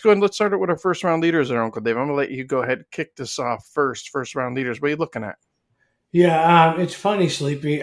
go ahead and let's start it with our first round leaders there, Uncle Dave. I'm going to let you go ahead and kick this off first. First round leaders. What are you looking at? Yeah, it's funny, Sleepy.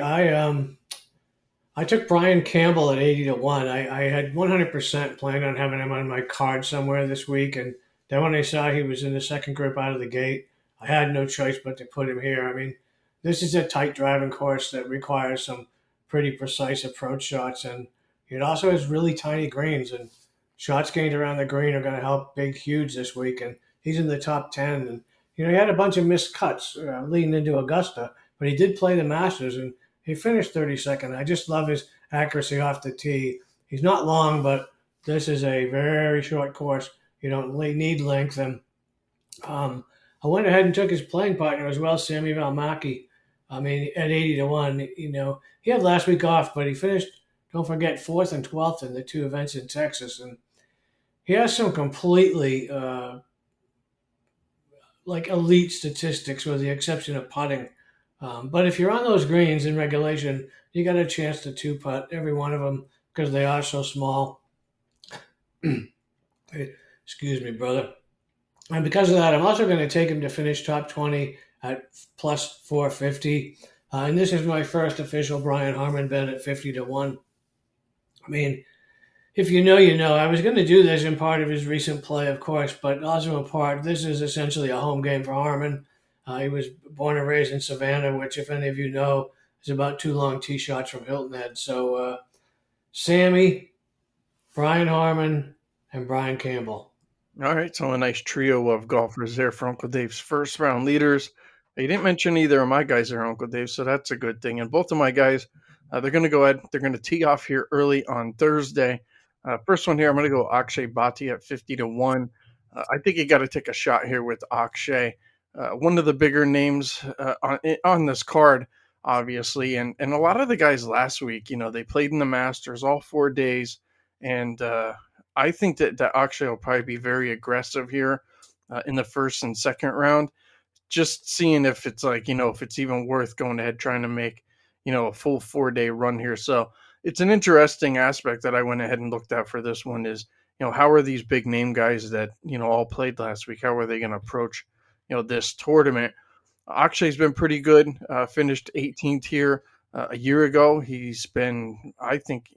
I took Brian Campbell at 80 to 1. I had 100% planned on having him on my card somewhere this week, and then when I saw he was in the second group out of the gate, I had no choice but to put him here. I mean, this is a tight driving course that requires some pretty precise approach shots, and it also has really tiny greens, and shots gained around the green are going to help Big Huge this week, and he's in the top 10. And he had a bunch of missed cuts leading into Augusta, but he did play the Masters, and he finished 32nd. I just love his accuracy off the tee. He's not long, but this is a very short course. You don't need length. And I went ahead and took his playing partner as well, Sammy Valmaki. I mean, at 80 to 1, he had last week off, but he finished, don't forget, 4th and 12th in the two events in Texas. And he has some completely like elite statistics with the exception of putting. But if you're on those greens in regulation, you got a chance to two putt every one of them because they are so small. Excuse me, brother. And because of that, I'm also going to take him to finish top 20 at plus 450. And this is my first official Brian Harman bet at 50 to 1. I mean, if you know, you know. I was going to do this in part of his recent play, of course, but also in part, this is essentially a home game for Harman. He was born and raised in Savannah, which, if any of you know, is about 2 long tee shots from Hilton Head. So, Sammy, Brian Harman, and Brian Campbell. All right, so a nice trio of golfers there for Uncle Dave's first round leaders. You didn't mention either of my guys there, Uncle Dave, so that's a good thing. And both of my guys, they're going to go ahead. They're going to tee off here early on Thursday. First one here, I'm going to go Akshay Bhatia at 50 to 1. I think you got to take a shot here with Akshay. One of the bigger names on this card, obviously. And a lot of the guys last week, they played in the Masters all 4 days. And I think that Akshay will probably be very aggressive here in the first and second round. Just seeing if it's if it's even worth going ahead trying to make, a full 4-day run here. So it's an interesting aspect that I went ahead and looked at for this one is, how are these big name guys that, all played last week? How are they going to approach, this tournament? Akshay's been pretty good. Finished 18th here a year ago. He's been, I think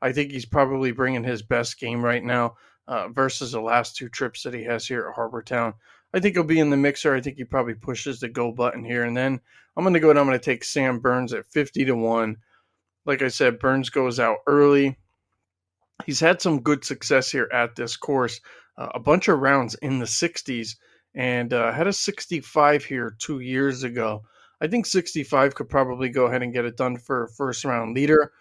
he's probably bringing his best game right now versus the last 2 trips that he has here at Harbor Town. I think he'll be in the mixer. I think he probably pushes the go button here. And then I'm going to go and I'm going to take Sam Burns at 50 to 1. Like I said, Burns goes out early. He's had some good success here at this course. A bunch of rounds in the 60s and had a 65 here 2 years ago. I think 65 could probably go ahead and get it done for a first round leader.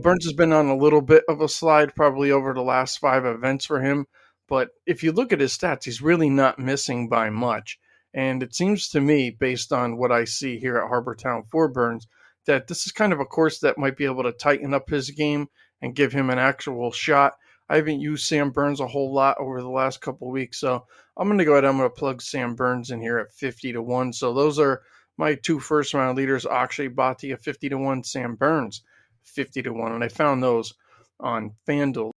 Burns has been on a little bit of a slide probably over the last 5 events for him. But if you look at his stats, he's really not missing by much. And it seems to me, based on what I see here at Harbor Town for Burns, that this is kind of a course that might be able to tighten up his game and give him an actual shot. I haven't used Sam Burns a whole lot over the last couple of weeks. So I'm going to go ahead. I'm going to plug Sam Burns in here at 50 to 1. So those are my 2 first round leaders, Akshay Bhatia 50 to 1, Sam Burns 50 to 1. And I found those on FanDuel.